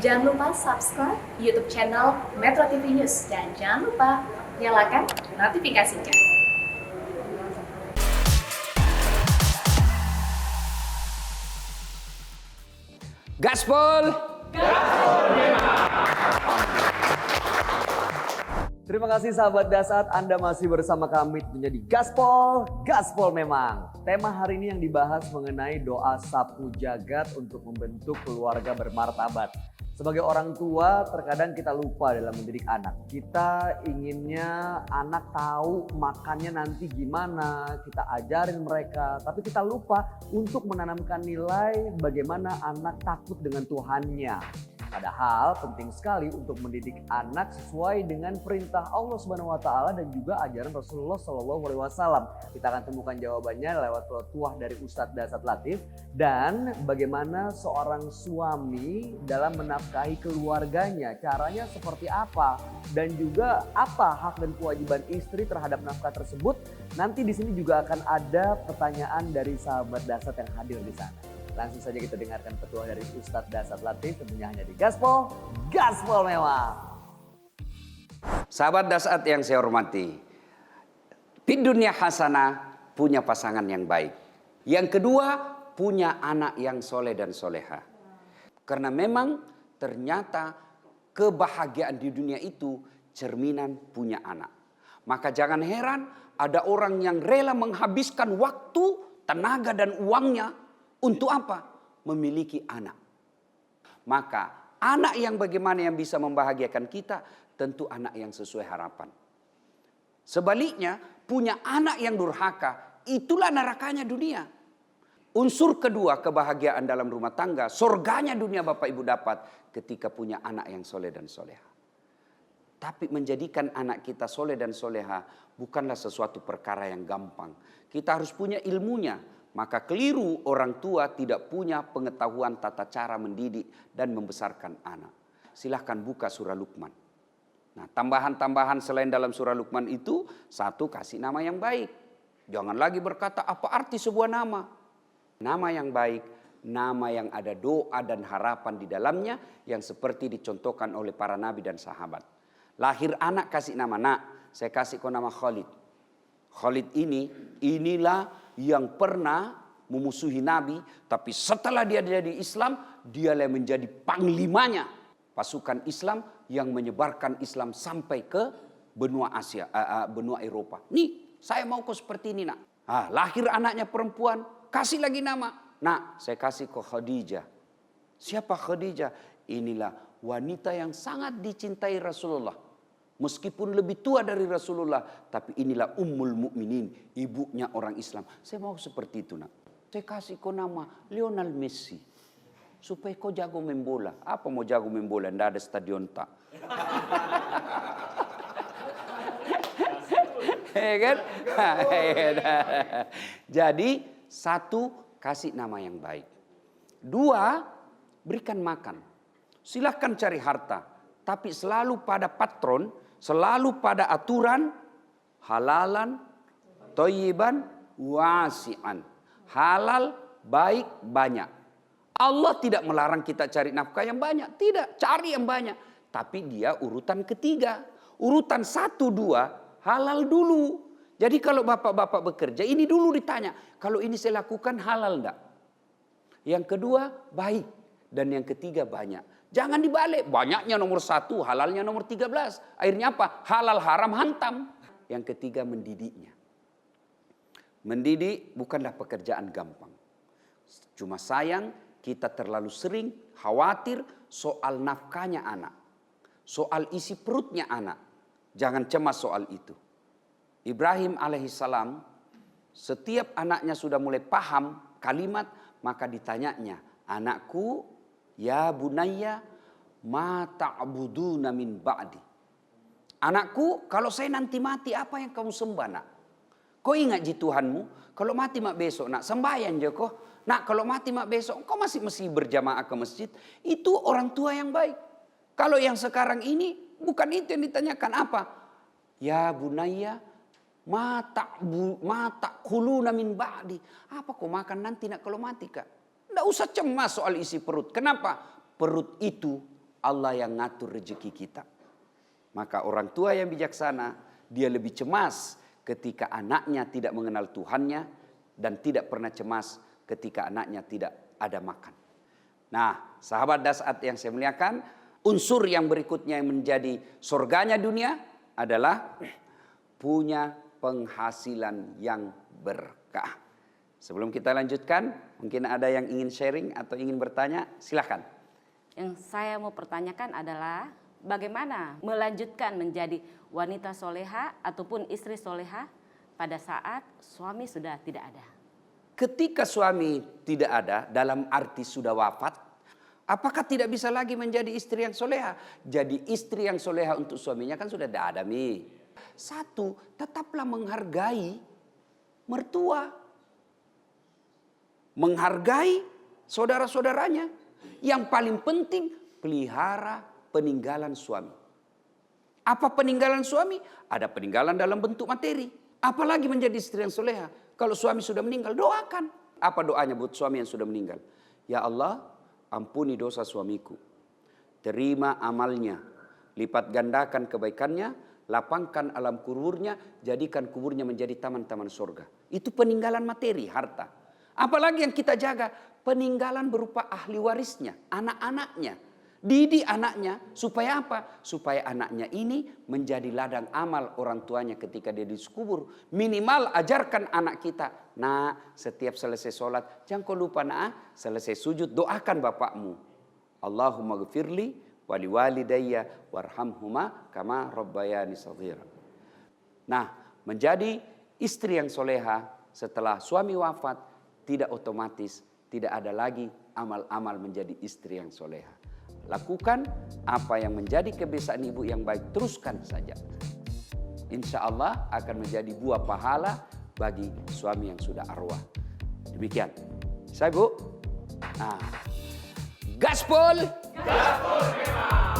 Jangan lupa subscribe YouTube channel Metro TV News dan jangan lupa nyalakan notifikasinya. Gaspol. Terima kasih sahabat Dasat, Anda masih bersama kami menjadi Gaspol, Gaspol memang. Tema hari ini yang dibahas mengenai doa sapu jagat untuk membentuk keluarga bermartabat. Sebagai orang tua, terkadang kita lupa dalam mendidik anak. Kita inginnya anak tahu makannya nanti gimana, kita ajarin mereka. Tapi kita lupa untuk menanamkan nilai bagaimana anak takut dengan Tuhannya. Padahal penting sekali untuk mendidik anak sesuai dengan perintah Allah Subhanahu wa taala dan juga ajaran Rasulullah Shallallahu alaihi wasallam. Kita akan temukan jawabannya lewat petuah dari Ustadz Dasat Latif dan bagaimana seorang suami dalam menafkahi keluarganya, caranya seperti apa dan juga apa hak dan kewajiban istri terhadap nafkah tersebut. Nanti di sini juga akan ada pertanyaan dari sahabat Dasat yang hadir di sana. Langsung saja kita dengarkan petuah dari Ustadz Dasat Latif tentunya hanya di Gaspol, Gaspol mewah. Sahabat Dasat yang saya hormati, di dunia hasanah punya pasangan yang baik. Yang kedua, punya anak yang soleh dan soleha. Karena memang ternyata kebahagiaan di dunia itu cerminan punya anak. Maka jangan heran ada orang yang rela menghabiskan waktu, tenaga dan uangnya untuk apa? Memiliki anak. Maka anak yang bagaimana yang bisa membahagiakan kita? Tentu anak yang sesuai harapan. Sebaliknya punya anak yang durhaka, itulah nerakanya dunia. Unsur kedua kebahagiaan dalam rumah tangga, surganya dunia Bapak Ibu dapat ketika punya anak yang soleh dan soleha. Tapi menjadikan anak kita soleh dan soleha bukanlah sesuatu perkara yang gampang. Kita harus punya ilmunya. Maka keliru orang tua tidak punya pengetahuan tata cara mendidik dan membesarkan anak. Silahkan buka surah Luqman. Nah, tambahan-tambahan selain dalam surah Luqman itu, satu, kasih nama yang baik. Jangan lagi berkata apa arti sebuah nama. Nama yang baik, nama yang ada doa dan harapan di dalamnya yang seperti dicontohkan oleh para nabi dan sahabat. Lahir anak kasih nama, nak, saya kasih kau nama Khalid. Khalid inilah yang pernah memusuhi Nabi, tapi setelah dia jadi Islam, dialah yang menjadi panglimanya pasukan Islam yang menyebarkan Islam sampai ke benua Asia, benua Eropa. Nih, saya mau kau seperti ini, nak. Lahir anaknya perempuan, kasih lagi nama. Nak, saya kasih kau Khadijah. Siapa Khadijah? Inilah wanita yang sangat dicintai Rasulullah. Meskipun lebih tua dari Rasulullah, tapi inilah Ummul Mukminin, ibunya orang Islam. Saya mau seperti itu, nak. Saya kasih kau nama Lionel Messi, supaya kau jago main bola. Apa mau jago main bola? Nggak ada stadion tak. Kan? Jadi satu, kasih nama yang baik. Dua, berikan makan. Silahkan cari harta, tapi selalu pada patron, selalu pada aturan halalan, thayyiban, wasi'an. Halal, baik, banyak. Allah tidak melarang kita cari nafkah yang banyak. Tidak, cari yang banyak. Tapi dia urutan ketiga. Urutan 1, 2, halal dulu. Jadi kalau bapak-bapak bekerja, ini dulu ditanya. Kalau ini saya lakukan halal enggak? Yang kedua, baik. Dan yang ketiga, banyak. Jangan dibalik. Banyaknya nomor 1, halalnya nomor 13. Akhirnya apa? Halal haram hantam. Yang ketiga, mendidiknya. Mendidik bukanlah pekerjaan gampang. Cuma sayang kita terlalu sering khawatir soal nafkahnya anak. Soal isi perutnya anak. Jangan cemas soal itu. Ibrahim alaihissalam, setiap anaknya sudah mulai paham kalimat, maka ditanyanya, anakku, ya bunayya, ma ta'buduna min ba'di. Anakku, kalau saya nanti mati, apa yang kamu sembah, nak? Kau ingat ji Tuhanmu? Kalau mati mak besok, nak sembahyang je kau. Nak, kalau mati mak besok, kau masih mesti berjamaah ke masjid. Itu orang tua yang baik. Kalau yang sekarang ini, bukan itu yang ditanyakan apa? Ya bunayya, ma ta'kuluna min ba'di. Apa kau makan nanti nak kalau mati, Kak? Tidak usah cemas soal isi perut. Kenapa? Perut itu Allah yang ngatur rezeki kita. Maka orang tua yang bijaksana, dia lebih cemas ketika anaknya tidak mengenal Tuhannya dan tidak pernah cemas ketika anaknya tidak ada makan. Nah, sahabat Das'at yang saya muliakan, unsur yang berikutnya yang menjadi surganya dunia adalah punya penghasilan yang berkah. Sebelum kita lanjutkan, mungkin ada yang ingin sharing atau ingin bertanya, silakan. Yang saya mau pertanyakan adalah bagaimana melanjutkan menjadi wanita soleha ataupun istri soleha pada saat suami sudah tidak ada. Ketika suami tidak ada, dalam arti sudah wafat, apakah tidak bisa lagi menjadi istri yang soleha? Jadi istri yang soleha untuk suaminya kan sudah tidak ada, Mi. Satu, tetaplah menghargai mertua. Menghargai saudara-saudaranya. Yang paling penting, pelihara peninggalan suami. Apa peninggalan suami? Ada peninggalan dalam bentuk materi. Apalagi menjadi istri yang soleha. Kalau suami sudah meninggal, doakan. Apa doanya buat suami yang sudah meninggal? Ya Allah, ampuni dosa suamiku. Terima amalnya. Lipat gandakan kebaikannya. Lapangkan alam kuburnya. Jadikan kuburnya menjadi taman-taman surga. Itu peninggalan materi, harta. Apalagi yang kita jaga? Peninggalan berupa ahli warisnya, anak-anaknya. Didik anaknya supaya apa? Supaya anaknya ini menjadi ladang amal orang tuanya ketika dia dikubur. Minimal ajarkan anak kita. Nah, setiap selesai sholat, jangan kau lupa selesai sujud doakan bapakmu. Allahumma gfirli wali walidayya warhamhuma kama rabbayani shaghira. Nah, menjadi istri yang soleha setelah suami wafat tidak otomatis tidak ada lagi amal-amal menjadi istri yang soleha. Lakukan apa yang menjadi kebiasaan ibu yang baik, teruskan saja. Insya Allah akan menjadi buah pahala bagi suami yang sudah arwah. Demikian. Saya Bu. Nah, gaspol. Gaspol memang.